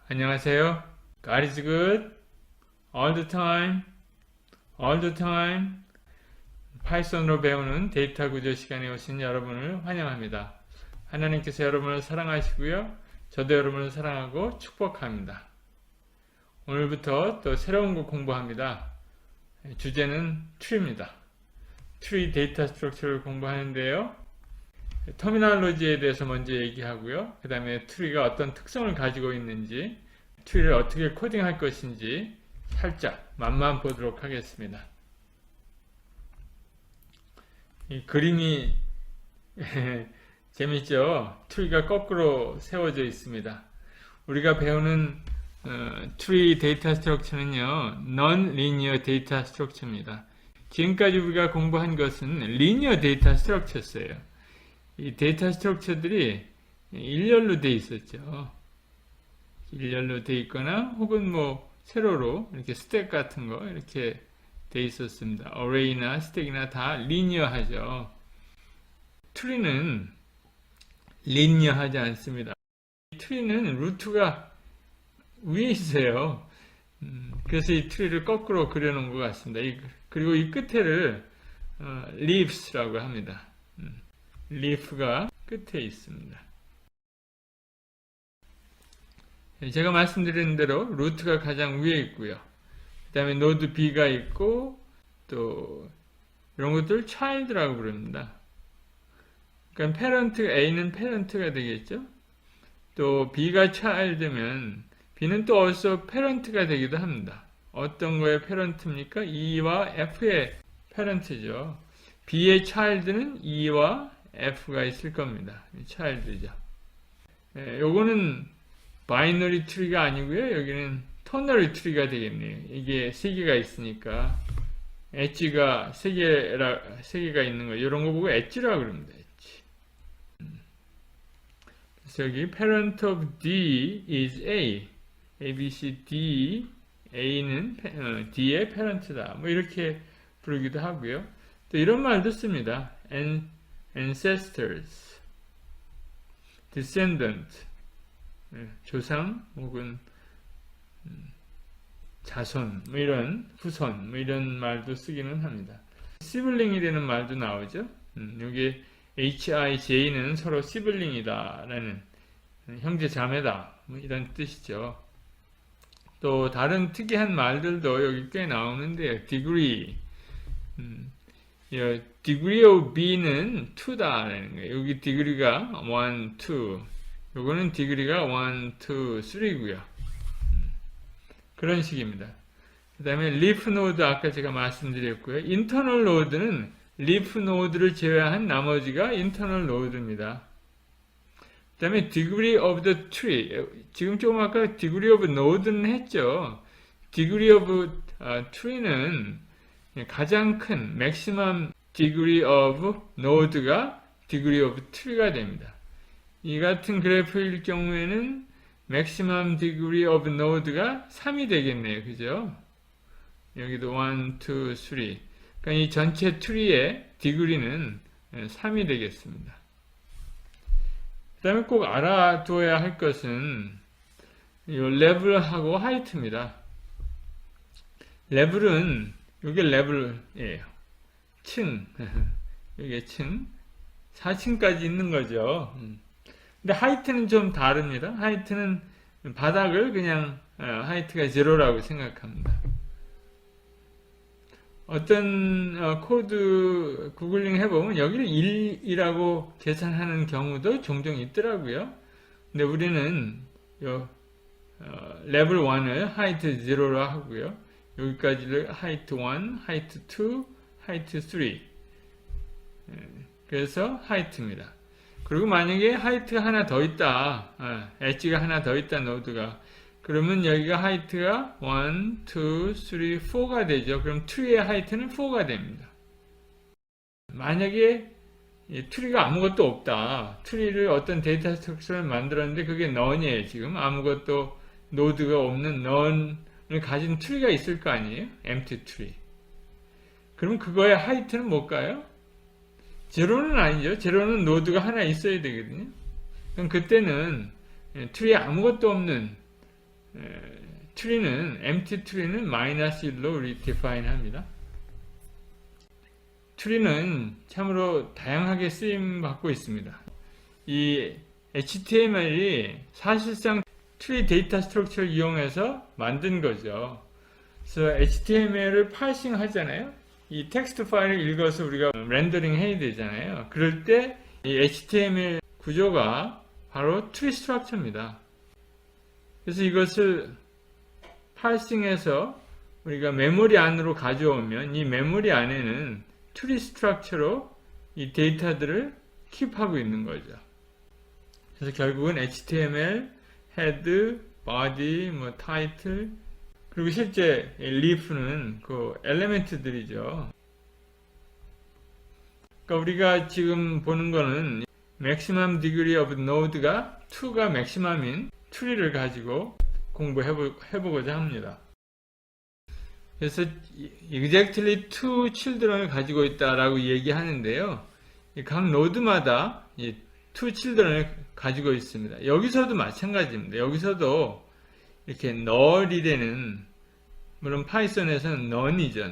안녕하세요. God is good all the time, all the time. 파이썬으로 배우는 데이터 구조 시간에 오신 여러분을 환영합니다. 하나님께서 여러분을 사랑하시고요. 저도 여러분을 사랑하고 축복합니다. 오늘부터 또 새로운 거 공부합니다. 주제는 트리입니다. 트리 데이터 스트럭처를 공부하는데요. 터미널로지에 대해서 먼저 얘기하고요. 그 다음에 트리가 어떤 특성을 가지고 있는지, 트리를 어떻게 코딩할 것인지 살짝 맛만 보도록 하겠습니다. 이 그림이 재밌죠? 트리가 거꾸로 세워져 있습니다. 우리가 배우는 트리 데이터 스트럭처는요, non-linear 데이터 스트럭처입니다. 지금까지 우리가 공부한 것은 linear 데이터 스트럭처였어요. 이 데이터 스트럭처들이 일렬로 돼 있었죠. 일렬로 돼 있거나 혹은 뭐 세로로 이렇게 스택 같은 거 이렇게 돼 있었습니다. 어레이나 스택이나 다 리니어하죠. 트리는 리니어하지 않습니다. 트리는 루트가 위에 있어요. 그래서 이 트리를 거꾸로 그려놓은 것 같습니다. 그리고 이 끝에를 leaves라고 합니다. leaf가 끝에 있습니다. 제가 말씀드린 대로 루트가 가장 위에 있고요. 그 다음에 노드 B가 있고 또 이런 것들 child라고 부릅니다. 그러니까 parent A는 parent가 되겠죠. 또 B가 child면 B는 또 also parent가 되기도 합니다. 어떤 거의 parent입니까? E와 F의 parent죠. B의 child는 E와 F가 있을 겁니다. child죠. 요거는 바이너리 트리가 아니고요. 여기는 터너리 트리가 되겠네요. 이게 세 개가 있으니까 엣지가 세 개가 있는 거. 이런 거 보고 엣지라고 그럽니다. 엣지. 그래서 여기 parent of D is A. A, B, C, D. A는 D의 parent다. 뭐 이렇게 부르기도 하고요. 또 이런 말도 씁니다. ancestors, descendant. 조상 혹은 자손, 뭐 이런 후손, 뭐 이런 말도 쓰기는 합니다. 시블링이라는 말도 나오죠. 여기 HIJ는 서로 시블링이다라는 형제 자매다, 뭐 이런 뜻이죠. 또 다른 특이한 말들도 여기 꽤 나오는데요. degree, degree of B는 2다라는 거예요. 여기 degree가 1, 2. 요거는 디그리가 1, 2, 3고요. 그런 식입니다. 그 다음에 leaf node 아까 제가 말씀드렸고요. internal node는 leaf node를 제외한 나머지가 internal node입니다. 그 다음에 degree of the tree. 지금 조금 아까 degree of node는 했죠. degree of tree는 가장 큰 maximum degree of node가 degree of tree가 됩니다. 이 같은 그래프일 경우에는 maximum degree of node가 3이 되겠네요. 그죠? 여기도 1, 2, 3. 그러니까 이 전체 트리의 degree는 3이 되겠습니다. 그 다음에 꼭 알아두어야 할 것은 이 level하고 height입니다. level은 이게 level이에요. 층. 이게 층. 4층까지 있는 거죠. 근데 하이트는 좀 다릅니다. 하이트는 바닥을 그냥 하이트가 0라고 생각합니다. 어떤 코드 구글링 해보면 여기를 1이라고 계산하는 경우도 종종 있더라고요. 근데 우리는 레벨 1을 하이트 0로 하고요. 여기까지를 하이트 1, 하이트 2, 하이트 3. 그래서 하이트입니다. 그리고 만약에 하이트가 하나 더 있다, 엣지가 하나 더 있다, 노드가. 그러면 여기가 하이트가 1, 2, 3, 4가 되죠. 그럼 트리의 하이트는 4가 됩니다. 만약에 트리가 아무것도 없다. 트리를 어떤 데이터 스트럭처를 만들었는데 그게 넌이에요. 지금 아무것도 노드가 없는 넌을 가진 트리가 있을 거 아니에요? empty tree. 그럼 그거의 하이트는 뭘까요? 제로는 아니죠. 제로는 노드가 하나 있어야 되거든요. 그럼 그때는 트리에 아무것도 없는 트리는 empty tree는 마이너스 1로 redefine 합니다. 트리는 참으로 다양하게 쓰임 받고 있습니다. 이 HTML이 사실상 트리 데이터 스트럭처를 이용해서 만든 거죠. 그래서 HTML을 파싱 하잖아요. 이 텍스트 파일을 읽어서 우리가 렌더링 해야 되잖아요. 그럴 때 이 HTML 구조가 바로 트리 스트럭처입니다. 그래서 이것을 파싱해서 우리가 메모리 안으로 가져오면 이 메모리 안에는 트리 스트럭처로 이 데이터들을 킵하고 있는 거죠. 그래서 결국은 HTML, head, body, title, 그리고 실제 leaf는 그 엘리멘트들이죠. 그러니까 우리가 지금 보는 거는 maximum degree of node가 2가 maximum인 tree를 가지고 공부해보고자 합니다. 그래서 exactly two children을 가지고 있다라고 얘기하는데요. 각 노드마다 two children을 가지고 있습니다. 여기서도 마찬가지입니다. 여기서도 이렇게 null이 되는, 물론 파이썬에서는 none이죠.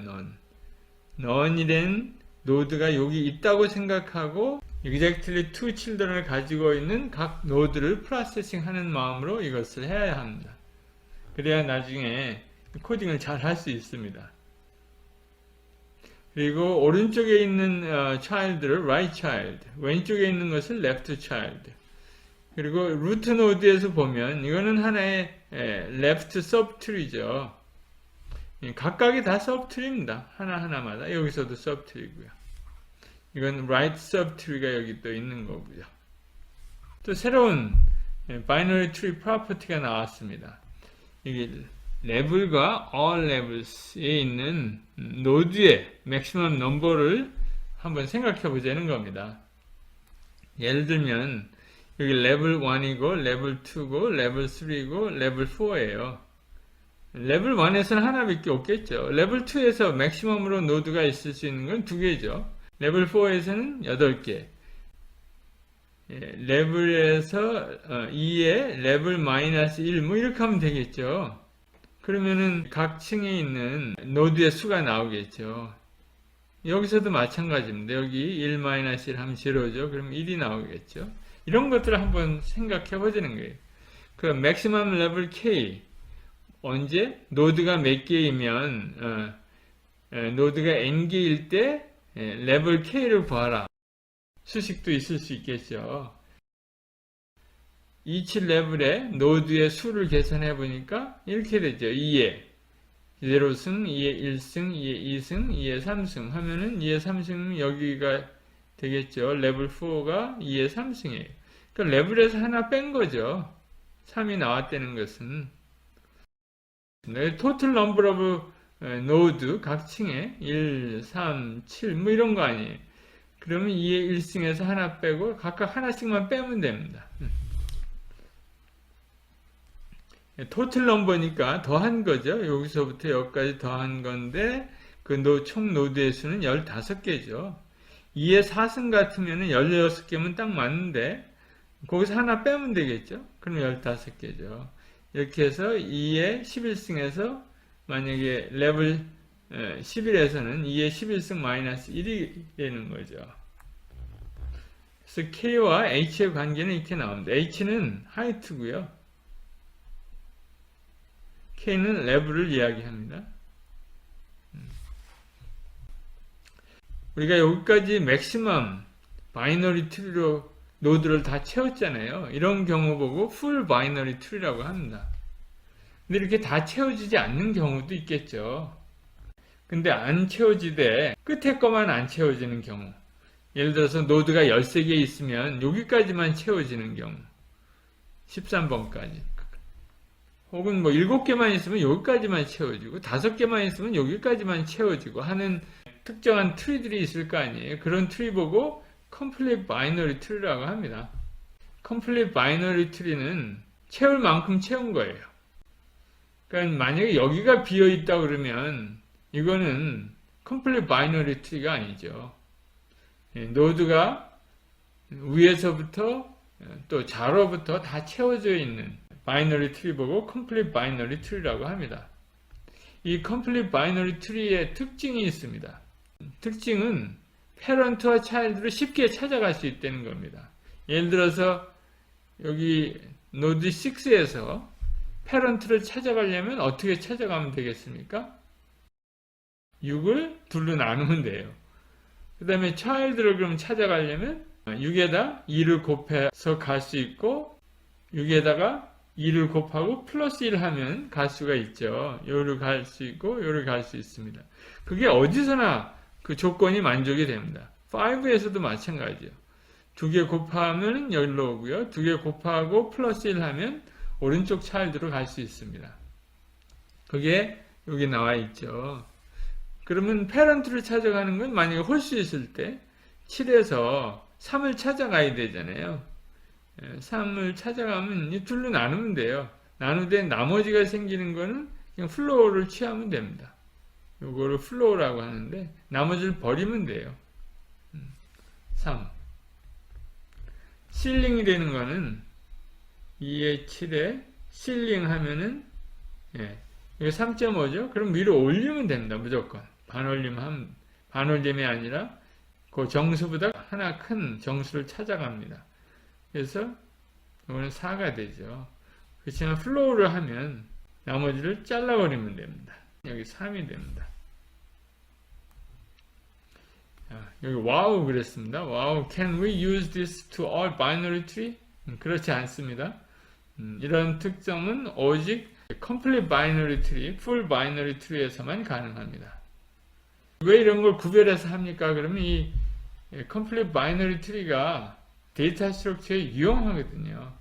none이 된 노드가 여기 있다고 생각하고 exactly two children을 가지고 있는 각 노드를 프로세싱 하는 마음으로 이것을 해야 합니다. 그래야 나중에 코딩을 잘 할 수 있습니다. 그리고 오른쪽에 있는 child를 right child, 왼쪽에 있는 것을 left child. 그리고 루트 노드에서 보면 이거는 하나의 left subtree죠. 각각이 다 subtree입니다. 하나하나마다. 여기서도 subtree고요. 이건 right subtree가 여기 또 있는 거고요. 또 새로운 binary tree property가 나왔습니다. 이게 레벨과 all levels에 있는 노드의 maximum number를 한번 생각해 보자는 겁니다. 예를 들면 여기 레벨 1이고 레벨 2고 레벨 3고 레벨 4예요. 레벨 1에서는 하나밖에 없겠죠. 레벨 2에서 맥시멈으로 노드가 있을 수 있는 건 2개죠. 레벨 4에서는 8개. 레벨에서 2에 레벨 마이너스 1 이렇게 하면 되겠죠. 그러면은 각 층에 있는 노드의 수가 나오겠죠. 여기서도 마찬가지입니다. 여기 1-1 하면 0죠. 그럼 1이 나오겠죠. 이런 것들을 한번 생각해 보자는 거예요. 그 maximum level k 언제 노드가 몇 개이면 노드가 n개일 때 레벨 k를 구하라. 수식도 있을 수 있겠죠. each 레벨의 노드의 수를 계산해 보니까 이렇게 되죠. 2에 0승, 2에 1승, 2에 2승, 2에 3승 하면은 2에 3승 여기가 되겠죠. 레벨 4가 2에 3승이에요. 그러니까 레벨에서 하나 뺀 거죠. 3이 나왔다는 것은. total number of node 각 층에 1, 3, 7 이런 거 아니에요. 그러면 2에 1승에서 하나 빼고 각각 하나씩만 빼면 됩니다. 토틀 넘버니까 더한 거죠. 여기서부터 여기까지 더한 건데 그 총 노드의 수는 15개죠. 2에 4승 같으면 16개면 딱 맞는데 거기서 하나 빼면 되겠죠. 그럼 15개죠. 이렇게 해서 2에 11승에서 만약에 레벨 11에서는 2에 11승 마이너스 1이 되는 거죠. 그래서 K와 H의 관계는 이렇게 나옵니다. H는 하이트고요. K는 레벨을 이야기합니다. 우리가 여기까지 맥시멈 바이너리 트리로 노드를 다 채웠잖아요. 이런 경우 보고 풀 바이너리 트리라고 합니다. 근데 이렇게 다 채워지지 않는 경우도 있겠죠. 근데 안 채워지되 끝에 거만 안 채워지는 경우, 예를 들어서 노드가 13개 있으면 여기까지만 채워지는 경우 13번까지 혹은 뭐 7개만 있으면 여기까지만 채워지고 5개만 있으면 여기까지만 채워지고 하는 특정한 트리들이 있을 거 아니에요. 그런 트리 보고 complete binary tree라고 합니다. complete binary tree는 채울 만큼 채운 거예요. 그러니까 만약에 여기가 비어 있다 그러면 이거는 complete binary tree가 아니죠. 노드가 위에서부터 또 좌로부터 다 채워져 있는 바이너리 트리 보고 complete binary tree라고 합니다. 이 complete binary tree의 특징이 있습니다. 특징은 parent와 child를 쉽게 찾아갈 수 있다는 겁니다. 예를 들어서 여기 노드 6에서 parent를 찾아가려면 어떻게 찾아가면 되겠습니까? 6을 둘로 나누면 돼요. 그 다음에 child를 그럼 찾아가려면 6에다 2를 곱해서 갈 수 있고 6에다가 2를 곱하고 플러스 1 하면 갈 수가 있죠. 요를 갈 수 있고 요를 갈 수 있습니다. 그게 어디서나 그 조건이 만족이 됩니다. 5에서도 마찬가지예요. 2개 곱하면 여기로 오고요. 2개 곱하고 플러스 1 하면 오른쪽 차일드로 갈 수 있습니다. 그게 여기 나와 있죠. 그러면 페런트를 찾아가는 건 만약에 홀수 있을 때 7에서 3을 찾아가야 되잖아요. 3을 찾아가면 이 둘로 나누면 돼요. 나누되 나머지가 생기는 거는 그냥 플로어를 취하면 됩니다. 요거를 플로어라고 하는데 나머지를 버리면 돼요. 3. 실링이 되는 거는 2에 7에 실링 하면은 이게 3.5죠? 그럼 위로 올리면 됩니다. 무조건. 반올림이 아니라 그 정수보다 하나 큰 정수를 찾아갑니다. 그래서 이거는 4가 되죠. 그렇지만 플로우를 하면 나머지를 잘라버리면 됩니다. 여기 3이 됩니다. 여기 와우 그랬습니다. 와우, can we use this to all binary tree? 그렇지 않습니다. 이런 특성은 오직 complete binary tree, full binary tree에서만 가능합니다. 왜 이런 걸 구별해서 합니까? 그러면 이 complete binary tree가 데이터 스트럭처에 유용하거든요.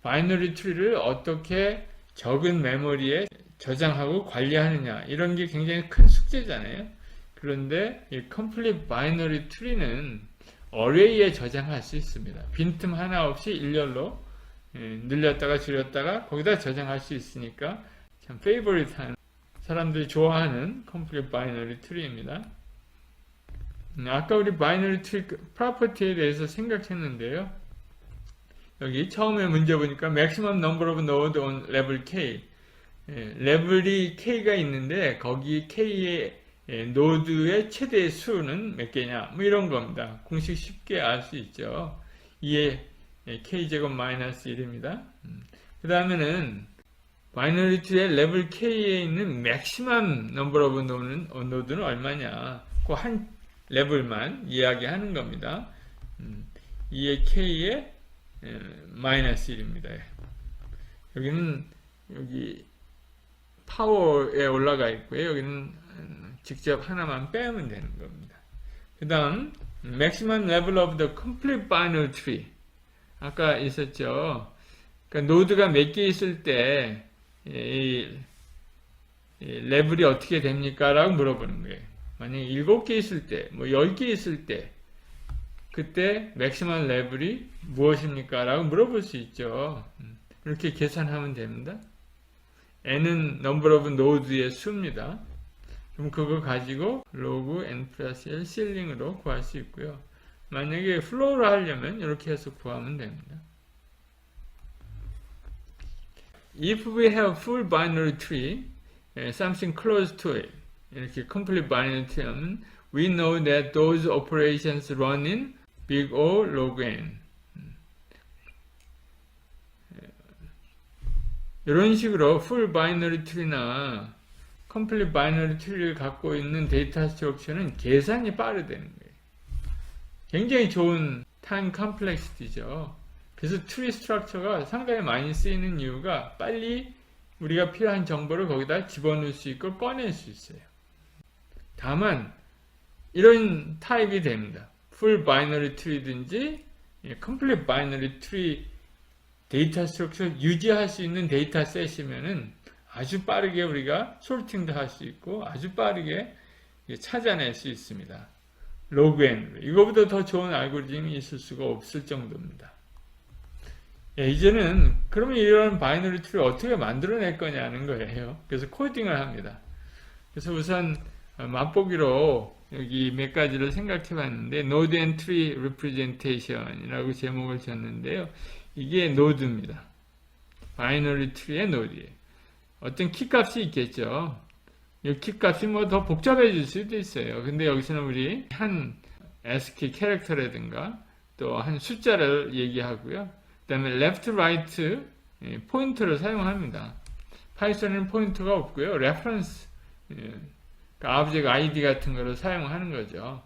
바이너리 트리를 어떻게 적은 메모리에 저장하고 관리하느냐 이런 게 굉장히 큰 숙제잖아요. 그런데 이 complete binary tree는 어레이에 저장할 수 있습니다. 빈틈 하나 없이 일렬로 늘렸다가 줄였다가 거기다 저장할 수 있으니까 참 페이버릿한 사람들이 좋아하는 complete binary tree입니다. 아까 우리 바이너리 트리 프로퍼티에 대해서 생각했는데요. 여기 처음에 문제 보니까 maximum number of node on level K. 레벨이 K가 있는데 거기 K의 노드의 최대 수는 몇 개냐 뭐 이런 겁니다. 공식 쉽게 알 수 있죠. 2의 K제곱 마이너스 1입니다. 그 다음에는 바이너리 트리의 레벨 K에 있는 maximum number of node는 얼마냐. 그 한 레벨만 이야기하는 겁니다. 2의 K에 마이너스 1입니다. 여기는 여기 파워에 올라가 있고요. 여기는 직접 하나만 빼면 되는 겁니다. 그 다음 maximum level of the complete binary tree 아까 있었죠. 그러니까 노드가 몇 개 있을 때 이 레벨이 어떻게 됩니까? 라고 물어보는 거예요. 만약에 7개 있을 때, 뭐 10개 있을 때, 그때 맥시멈 레벨이 무엇입니까? 라고 물어볼 수 있죠. 이렇게 계산하면 됩니다. n은 number of node의 수입니다. 그럼 그거 가지고 log n 플러스 1 실링으로 구할 수 있고요. 만약에 플로우를 하려면 이렇게 해서 구하면 됩니다. If we have full binary tree, something close to it, 이렇게 complete binary tree 하면 we know that those operations run in big O log n. 이런 식으로 full binary tree나 complete binary tree를 갖고 있는 데이터 스트럭처는 계산이 빠르다는 거예요. 굉장히 좋은 time complexity죠. 그래서 트리 스트럭처가 상당히 많이 쓰이는 이유가 빨리 우리가 필요한 정보를 거기다 집어넣을 수 있고 꺼낼 수 있어요. 다만 이런 타입이 됩니다. full binary tree든지 complete binary tree 데이터 스트럭처 유지할 수 있는 데이터 셋이면은 아주 빠르게 우리가 소르팅도 할 수 있고 아주 빠르게 찾아낼 수 있습니다. 로그 n 이거보다 더 좋은 알고리즘이 있을 수가 없을 정도입니다. 이제는 그러면 이런 바이너리 트리를 어떻게 만들어낼 거냐는 거예요. 그래서 코딩을 합니다. 그래서 우선 맛보기로 여기 몇 가지를 생각해 봤는데 노드 앤 트리 리프레젠테이션이라고 제목을 줬는데요. 이게 노드입니다. 바이너리 트리의 노드예요. 어떤 키값이 있겠죠. 이 키값이 뭐 더 복잡해질 수도 있어요. 근데 여기서는 우리 한 ASCII 캐릭터라든가 또 한 숫자를 얘기하고요. 그 다음에 left, right 포인터를 사용합니다. 파이썬에는 포인터가 없고요. reference 그러니까 object ID 같은 거를 사용하는 거죠.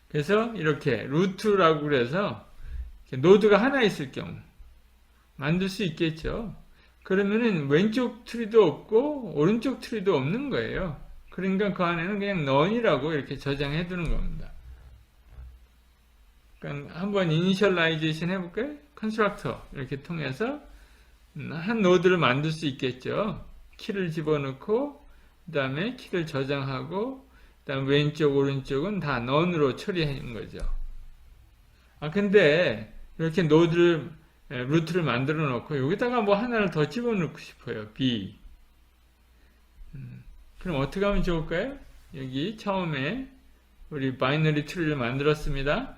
그래서 이렇게 루트라고 그래서 노드가 하나 있을 경우 만들 수 있겠죠. 그러면은 왼쪽 트리도 없고 오른쪽 트리도 없는 거예요. 그러니까 그 안에는 그냥 none이라고 이렇게 저장해 두는 겁니다. 그러니까 한번 이니셜라이제이션 해볼까요? 컨스트럭터 이렇게 통해서 한 노드를 만들 수 있겠죠. 키를 집어넣고 그 다음에 키를 저장하고 그 다음에 왼쪽 오른쪽은 다 none으로 처리하는 거죠. 근데 이렇게 노드를 루트를 만들어 놓고 여기다가 뭐 하나를 더 집어넣고 싶어요. B. 그럼 어떻게 하면 좋을까요? 여기 처음에 우리 바이너리 트리를 만들었습니다.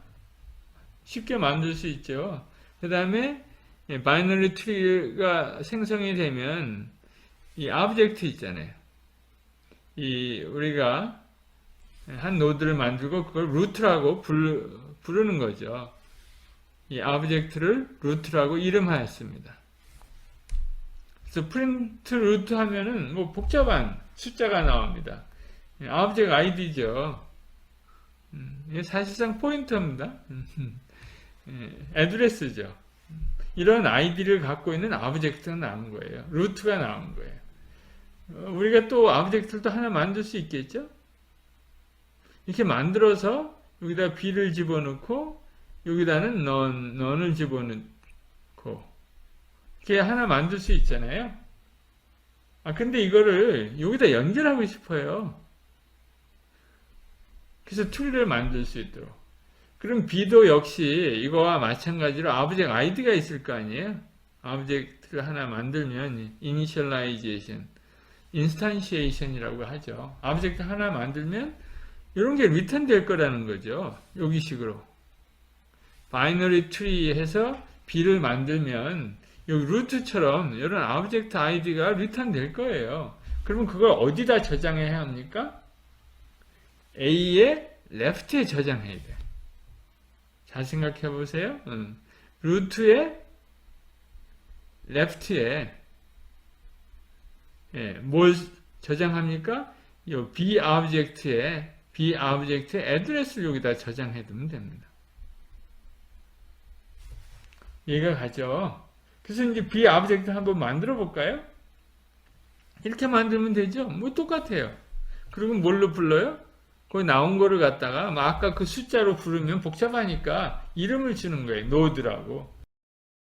쉽게 만들 수 있죠. 그 다음에 바이너리 트리가 생성이 되면 이 오브젝트 있잖아요. 이 우리가 한 노드를 만들고 그걸 루트라고 부르는 거죠. 이 오브젝트를 루트라고 이름하였습니다. 그래서 프린트 루트 하면은 뭐 복잡한 숫자가 나옵니다. 오브젝트 아이디죠. 이게 사실상 포인터입니다. 애드레스죠. 이런 아이디를 갖고 있는 오브젝트가 나온 거예요. 루트가 나온 거예요. 우리가 또 오브젝트를 또 하나 만들 수 있겠죠? 이렇게 만들어서 여기다 B를 집어넣고 여기다는 none을 집어넣고 이렇게 하나 만들 수 있잖아요. 근데 이거를 여기다 연결하고 싶어요. 그래서 트리를 만들 수 있도록. 그럼 B도 역시 이거와 마찬가지로 오브젝트 아이디가 있을 거 아니에요. 오브젝트를 하나 만들면 이니셜라이제이션, 인스탄시에이션이라고 하죠. 오브젝트 하나 만들면 이런 게 리턴 될 거라는 거죠. 여기 식으로. 바이너리 트리 해서 B를 만들면 여기 루트처럼 이런 오브젝트 아이디가 리턴 될 거예요. 그러면 그걸 어디다 저장해야 합니까? A의 left에 저장해야 돼요. 잘 생각해 보세요. 루트의 left에 뭘 저장합니까? 이 B 오브젝트의 애드레스를 여기다 저장해 두면 됩니다. 이해가 가죠? 그래서 이제 B 오브젝트 한번 만들어 볼까요? 이렇게 만들면 되죠? 뭐 똑같아요. 그리고 뭘로 불러요? 거기 나온 거를 갖다가 아까 그 숫자로 부르면 복잡하니까 이름을 주는 거예요. 노드라고.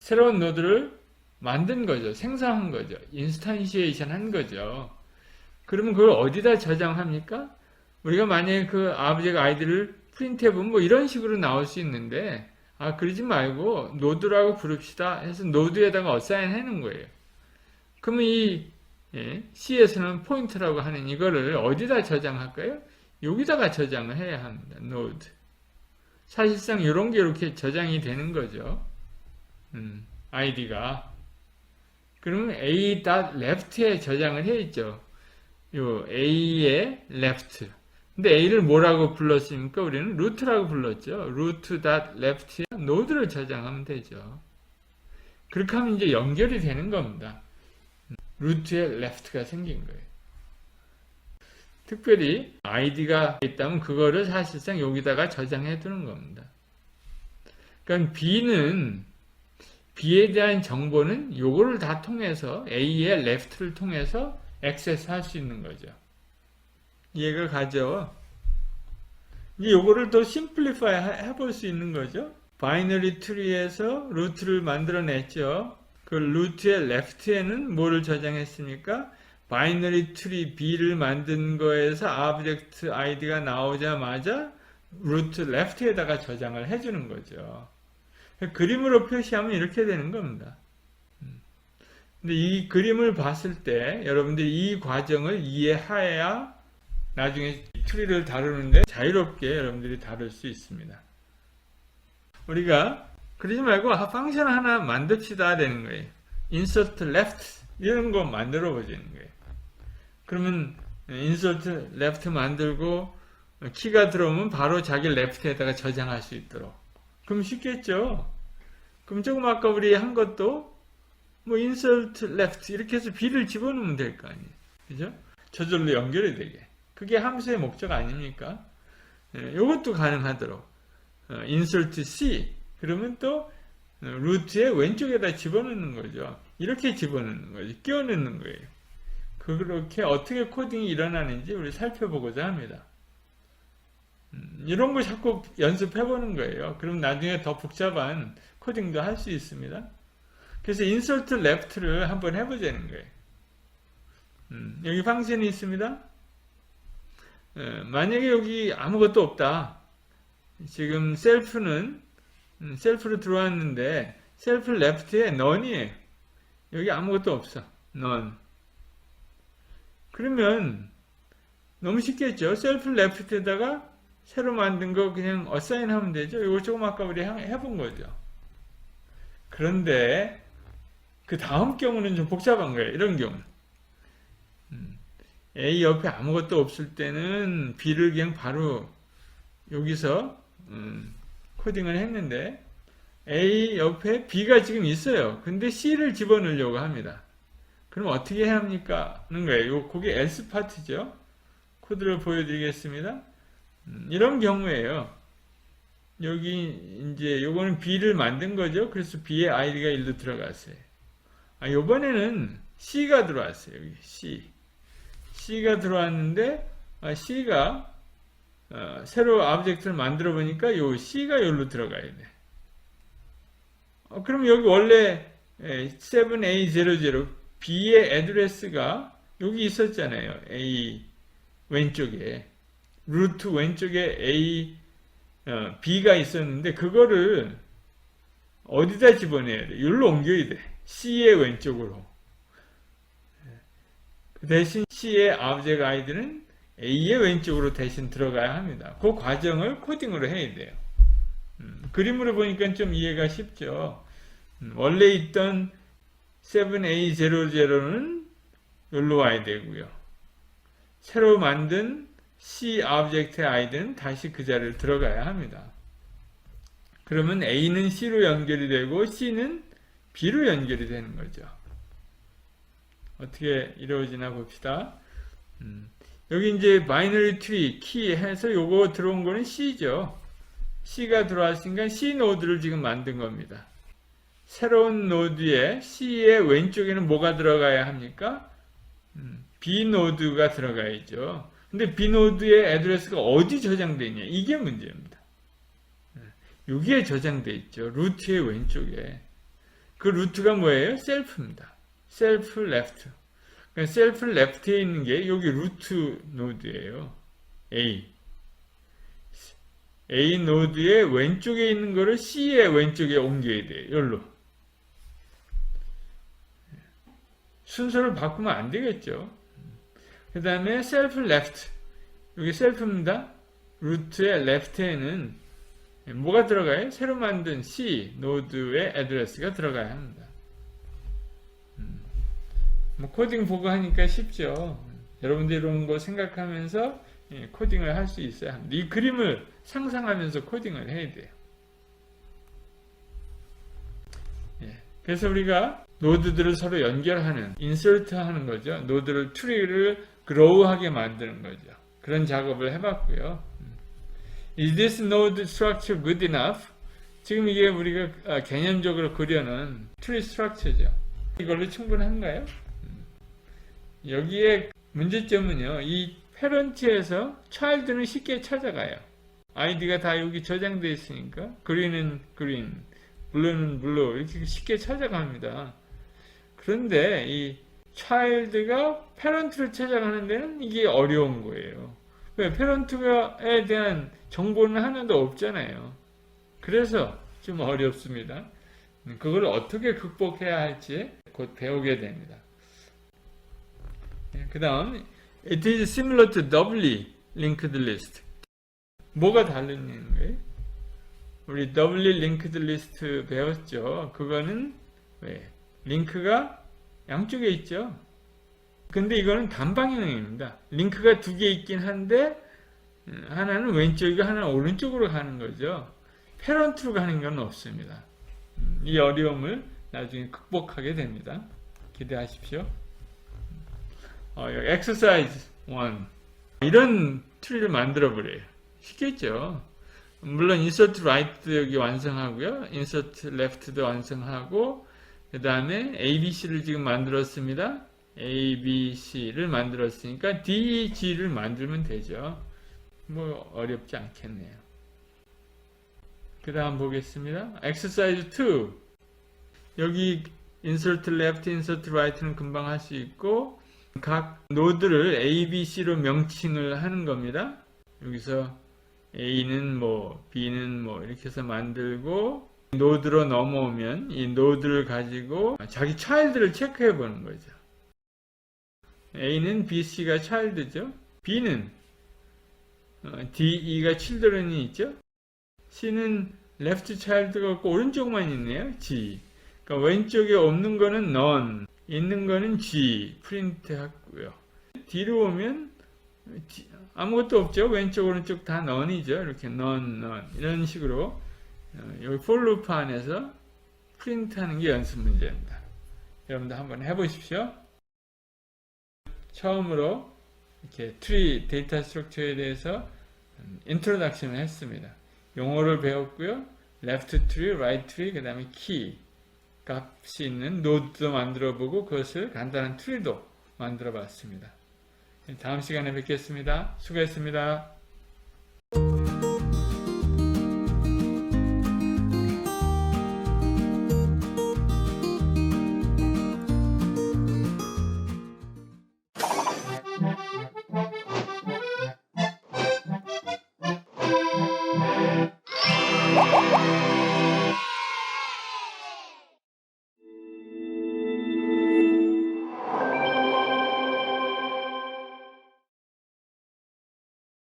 새로운 노드를 만든 거죠. 생성한 거죠. 인스탄시에이션 한 거죠. 그러면 그걸 어디다 저장합니까? 우리가 만약에 그 오브젝트 아이디를 프린트해보면 뭐 이런 식으로 나올 수 있는데 그러지 말고 노드라고 부릅시다 해서 노드에다가 어사인 해놓은 거예요. 그러면 이 C에서는 포인트라고 하는 이거를 어디다 저장할까요? 여기다가 저장을 해야 합니다. 노드. 사실상 이런 게 이렇게 저장이 되는 거죠. 아이디가. 그러면 A.left에 저장을 해 있죠. 요 A의 left. 근데 A를 뭐라고 불렀습니까? 우리는 루트라고 불렀죠. root.left에 노드를 저장하면 되죠. 그렇게 하면 이제 연결이 되는 겁니다. 루트에 left가 생긴 거예요. 특별히 아이디가 있다면 그거를 사실상 여기다가 저장해 두는 겁니다. 그러니까 B에 대한 정보는 요거를 다 통해서 A의 left를 통해서 액세스 할 수 있는 거죠. 이해가 가죠? 이제 요거를 더 심플리파이 해볼 수 있는 거죠. 바이너리 트리에서 루트를 만들어냈죠. 그 루트의 left에는 뭐를 저장했습니까? 바이너리 트리 B를 만든 거에서 object id가 나오자마자 루트 left에다가 저장을 해주는 거죠. 그림으로 표시하면 이렇게 되는 겁니다. 근데 이 그림을 봤을 때 여러분들이 이 과정을 이해해야 나중에 트리를 다루는데 자유롭게 여러분들이 다룰 수 있습니다. 우리가 그러지 말고 펑션 하나 만듭시다 되는 거예요. insert left 이런 거 만들어 보자는 거예요. 그러면 insert left 만들고 키가 들어오면 바로 자기 left에다가 저장할 수 있도록. 그럼 쉽겠죠? 그럼 조금 아까 우리 한 것도 뭐 insert left 이렇게 해서 B를 집어넣으면 될 거 아니에요. 그죠? 저절로 연결이 되게. 그게 함수의 목적 아닙니까? 이것도 가능하도록. insert C 그러면 또 루트의 왼쪽에다 집어넣는 거죠. 이렇게 집어넣는 거죠. 끼워 넣는 거예요. 그렇게 어떻게 코딩이 일어나는지 우리 살펴보고자 합니다. 이런 거 자꾸 연습해보는 거예요. 그럼 나중에 더 복잡한 코딩도 할 수 있습니다. 그래서 insert left를 한번 해보자는 거예요. 여기 펑션이 있습니다. 만약에 여기 아무것도 없다. 지금 셀프는 셀프로 들어왔는데 셀프 left에 none이에요. 여기 아무것도 없어. none. 그러면 너무 쉽겠죠. 셀프 left에다가 새로 만든 거 그냥 assign 하면 되죠. 이거 조금 아까 우리 해본 거죠. 그런데 그 다음 경우는 좀 복잡한 거예요. 이런 경우. A 옆에 아무것도 없을 때는 B를 그냥 바로 여기서 코딩을 했는데 A 옆에 B가 지금 있어요. 근데 C를 집어넣으려고 합니다. 그럼 어떻게 해야 합니까? 하는 거예요. 그게 else 파트죠. 코드를 보여드리겠습니다. 이런 경우에요. 여기 이제 요거는 B를 만든 거죠. 그래서 B의 id가 1로 들어갔어요. 요번에는 C가 들어왔어요. 여기 C가 들어왔는데 C가 새로 오브젝트를 만들어 보니까 요 C가 여기로 들어가야 돼. 그럼 여기 원래 7A00 B의 애드레스가 여기 있었잖아요. A 왼쪽에 루트 왼쪽에 A B가 있었는데 그거를 어디다 집어내야 돼? 여기로 옮겨야 돼. C의 왼쪽으로. 그 대신 C의 object id는 A의 왼쪽으로 대신 들어가야 합니다. 그 과정을 코딩으로 해야 돼요. 그림으로 보니까 좀 이해가 쉽죠. 원래 있던 7A00는 여기로 와야 되고요. 새로 만든 C object의 id는 다시 그 자리를 들어가야 합니다. 그러면 A는 C로 연결이 되고 C는 B로 연결이 되는 거죠. 어떻게 이루어지나 봅시다. 여기 이제 바이너리 트리 키 해서 요거 들어온 거는 C죠. C가 들어왔으니까 C 노드를 지금 만든 겁니다. 새로운 노드에 C의 왼쪽에는 뭐가 들어가야 합니까? B 노드가 들어가야죠. 근데 B 노드의 애드레스가 어디 저장되어 있냐? 이게 문제입니다. 여기에 저장되어 있죠. 루트의 왼쪽에. 그 루트가 뭐예요? 셀프입니다. 셀프 레프트. 그러니까 셀프 레프트에 있는 게 여기 루트 노드예요. A 노드의 왼쪽에 있는 거를 C의 왼쪽에 옮겨야 돼요. 여기로. 순서를 바꾸면 안 되겠죠. 그 다음에 셀프 레프트. 여기 셀프입니다. 루트의 레프트에는 뭐가 들어가요? 새로 만든 C 노드의 애드레스가 들어가야 합니다. 뭐 코딩 보고 하니까 쉽죠. 여러분들이 이런 거 생각하면서 코딩을 할 수 있어야 합니다. 이 그림을 상상하면서 코딩을 해야 돼요. 그래서 우리가 노드들을 서로 연결하는, 인서트 하는 거죠. 노드를, 트리를 그로우하게 만드는 거죠. 그런 작업을 해봤고요. Is this node structure good enough? 지금 이게 우리가 개념적으로 그려놓은 트리 스트럭처죠. 이걸로 충분한가요? 여기에 문제점은요. 이 패런트에서 child는 쉽게 찾아가요. 아이디가 다 여기 저장되어 있으니까 그린은 그린, 블루는 블루 이렇게 쉽게 찾아갑니다. 그런데 이 child가 parent를 찾아가는 데는 이게 어려운 거예요. 왜? parent에 대한 정보는 하나도 없잖아요. 그래서 좀 어렵습니다. 그걸 어떻게 극복해야 할지 곧 배우게 됩니다. 그 다음 It is similar to doubly linked list. 뭐가 다르냐는 거예요? 우리 doubly linked list 배웠죠? 그거는 왜? 링크가 양쪽에 있죠? 근데 이거는 단방향입니다. 링크가 두 개 있긴 한데 하나는 왼쪽이고 하나는 오른쪽으로 가는 거죠. 패런트로 가는 건 없습니다. 이 어려움을 나중에 극복하게 됩니다. 기대하십시오. exercise 1 이런 트리를 만들어 버려요. 쉽겠죠. 물론 insert right 여기 완성하고요. insert left도 완성하고 그 다음에 ABC를 지금 만들었습니다. ABC를 만들었으니까 DEG를 만들면 되죠. 뭐 어렵지 않겠네요. 그 다음 보겠습니다. exercise 2 여기 insert left, insert right는 금방 할 수 있고 각 노드를 A, B, C로 명칭을 하는 겁니다. 여기서 A는 뭐 B는 뭐 이렇게 해서 만들고 노드로 넘어오면 이 노드를 가지고 자기 child를 체크해 보는 거죠. A는 B, C가 child죠. B는 D, E가 children이 있죠. C는 left child가 없고 오른쪽만 있네요. G. 그러니까 왼쪽에 없는 거는 none, 있는 거는 G 프린트 하고요. D로 오면 아무것도 없죠. 왼쪽 오른쪽 다 none이죠. 이렇게 none 이런 식으로 여기 for loop 안에서 프린트하는 게 연습 문제입니다. 여러분들 한번 해보십시오. 처음으로 이렇게 트리 데이터 스트럭처에 대해서 인트로덕션을 했습니다. 용어를 배웠고요. left tree, right tree, 그 다음에 key 값이 있는 노드도 만들어 보고 그것을 간단한 트리도 만들어 봤습니다. 다음 시간에 뵙겠습니다. 수고했습니다.